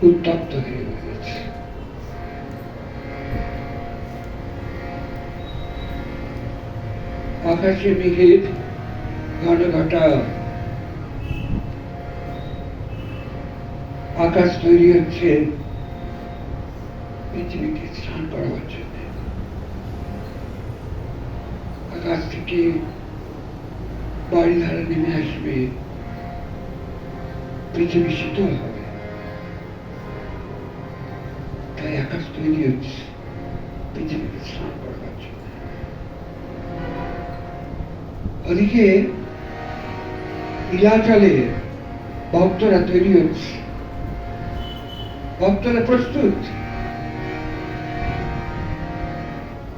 উত্তপ্ত হয়ে গেছে। আকাশে মেঘের ঘন ঘটা আকাশ তৈরি হচ্ছে পৃথিবীকে স্নান করাবার জন্য। আকাশ থেকে বাড়ি ধারা নেমে আসবে, পৃথিবী শীতল হবে, তাই আকাশ তৈরি হচ্ছে পৃথিবীকে স্নান করাবার জন্য। ওদিকে নীলাচলে ভক্তরা তৈরি হচ্ছে, ভক্তরা প্রস্তুত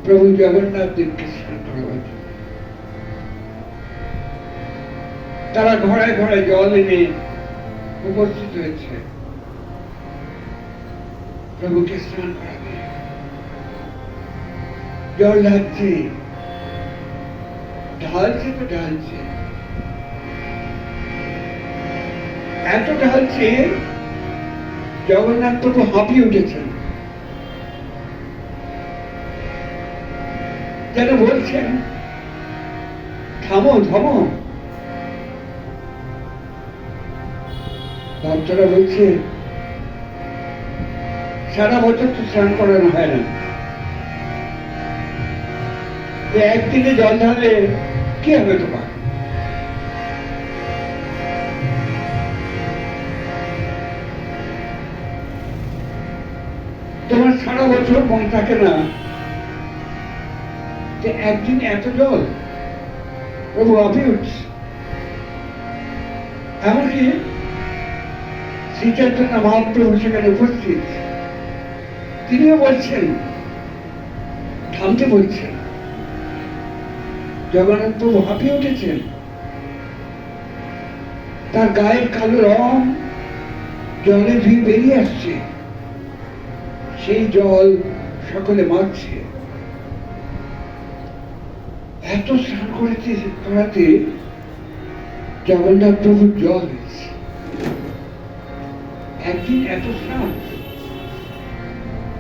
প্রভু জগন্নাথ দেবকে স্নান করাবার জন্য। তারা ঘোড়ায় ঘোড়ায় জল এনে উপস্থিত হয়েছে, প্রভুকে স্নান করাবে। জল ঢালছে, ঢালছে তো ঢালছে, এত ঢালছে জগন্নাথ প্রভু হাঁপিয়ে উঠেছেন, যেন বলছেন থামো থামো। ভক্তরা বলছে সারা বছর তো স্নান করানো হয় না, একদিনে জল ঢালে কি হবে তোমার? তোমার সারা বছর মন থাকে না যে একদিন এত জল? প্রভু হাঁপিয়ে উঠছে। এমনকি শ্রী চৈতন্য মহাপ্রভু সেখানে উপস্থিত, তিনিও বলছেন, থামতে বলছেন। জগন্নাথ প্রভু হাঁপিয়ে উঠেছেন, তার গায়ের কালো রং জলে ধুয়ে বেরিয়ে আসছে, সেই জল সকলে মারছে। এত স্নান করাতে জগন্নাথ প্রভুর জল হয়েছে। একদিন এত স্নান,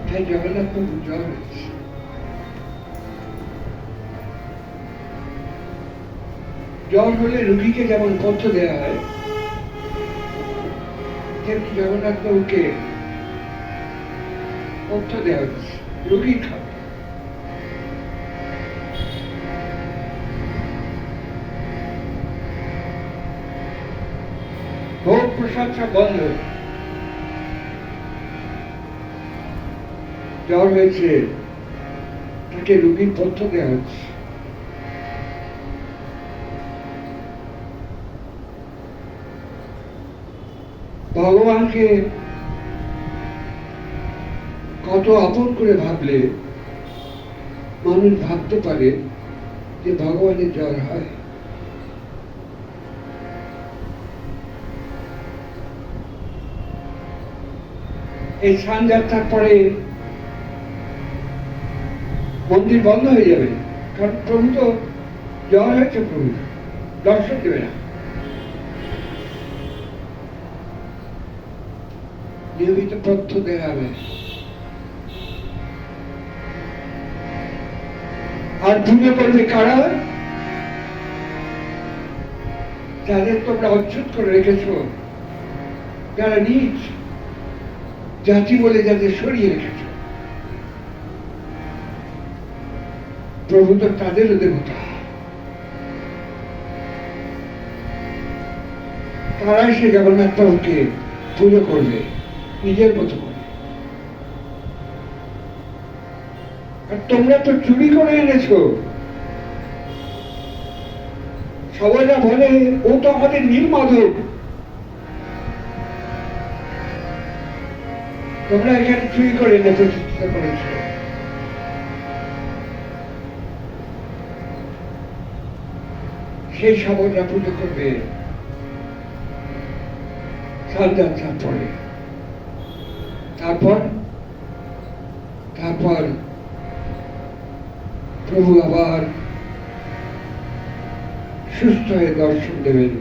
তাই জগন্নাথ প্রভুর জল হয়েছে। জ্বর হলে রোগীকে যেমন পথ্য দেওয়া হয়, তেমনি জগন্নাথ প্রভুকে পথ্য দেওয়া হচ্ছে, রোগী খাবে। ভোগ প্রসাদ সব বন্ধ, জ্বর হয়েছে তাকে রোগীর পথ্য দেওয়া হচ্ছে। ভগবানকে কত আপন করে ভাবলে মানুষ ভাবতে পারে যে ভগবানের জ্বর হয়। এই স্নান যাত্রার পরে মন্দির বন্ধ হয়ে যাবে, কারণ প্রভু তো জ্বর হয়েছে, প্রভু দর্শন দেবে না। নিয়মিত পথ্য দেওয়া হবে। আর পুজো করবে কারা? যাদের তোমরা অচ্ছুত করে রেখেছ, যারা নিজ জাতি বলে যাদের সরিয়ে রেখেছ, প্রভু তো তাদেরও দেবতা। তারাই সে জগন্নাথ প্রভুকে পুজো করবে নিজের মতো করে। আর তোমরা তো চুরি করে এনেছো। সবাইরা বলে ও তো আমাদের নীলমাধব, তোমরা এখানে চুরি করে এনে প্রতিষ্ঠিত করেছ। সেই সবাইরা পুজো করবে স্নান পরে। তারপর প্রভু আবার সুস্থ হয়ে দর্শন দেবেন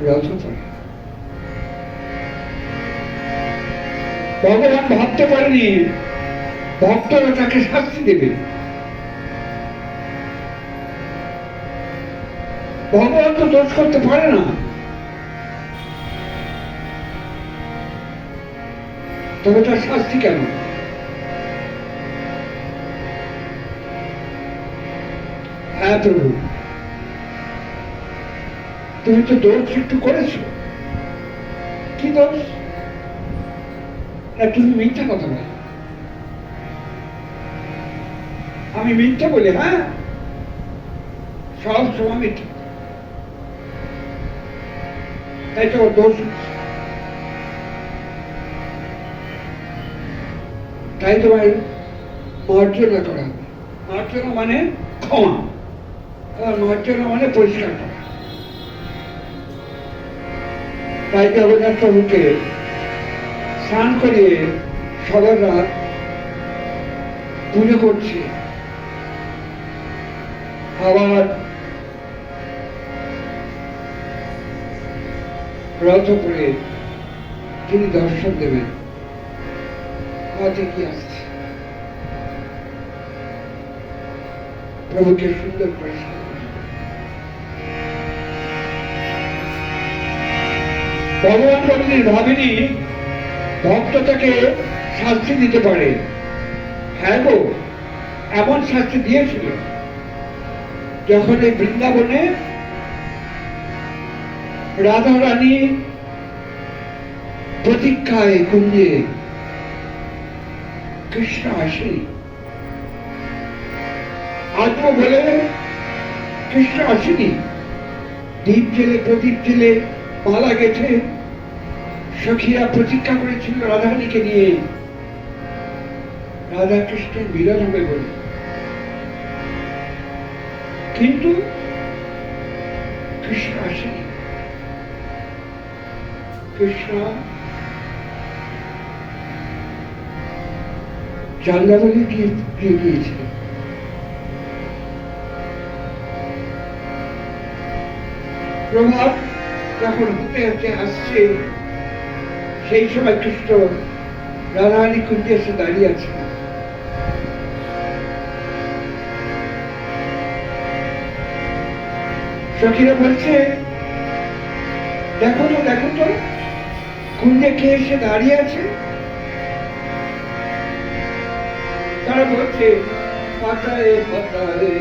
রথ পরে। ভগবান ভাবতে পারেনি ভক্তরা তাকে শাস্তি দেবে। ভগবান তো দোষ করতে পারে না, তবে তার শাস্তি কেন? হ্যাঁ প্রভু, তুমি তো দোষ একটু করেছো। কি দোষ? না, তুমি মিথ্যা কথা বলো। আমি মিথ্যা বলি? হ্যাঁ, সব সময় মিথ্যা। তাই তো দোষ। তাই তোমার মার্জনা করা। মার্জনা মানে ক্ষমা, আর মার্জনা মানে পরিষ্কার করা। তাই জগন্নাথ প্রভুকে স্নান করিয়ে সবাইরা পুজো করছে। আবার রথ করে তিনি দর্শন দেবেন। কি আসছে, প্রভুকে সুন্দর করে ভগবান কোনদিন ভাবেনি ভক্ত তাকে শাস্তি দিতে পারে। হ্যাঁ গো, এমন শাস্তি দিয়েছিল যখন এই বৃন্দাবনে রাধা রানী প্রতীক্ষায় কুঞ্জে কৃষ্ণ আসেনি। আজও বলে কৃষ্ণ আসেনি। দীপ জেলে প্রদীপ জেলে মালা গেছে, সখীরা প্রতীক্ষা করেছিল রাধারানীকে নিয়ে, রাধা কৃষ্ণের মিলন হবে বলে। কিন্তু কৃষ্ণ আসেনি। কৃষ্ণ জানলাবলি দিয়ে গিয়েছিল। প্রভাত যখন হতে হতে আসছে, সেই সময় কৃষ্ণ রাধারানী কুঞ্জে এসে দাঁড়িয়ে আছে। সখীরা বলছে, দেখো তো দেখো তো কুঞ্জে কে এসে দাঁড়িয়ে আছে। তারা বলছে, পাতায় পাতায়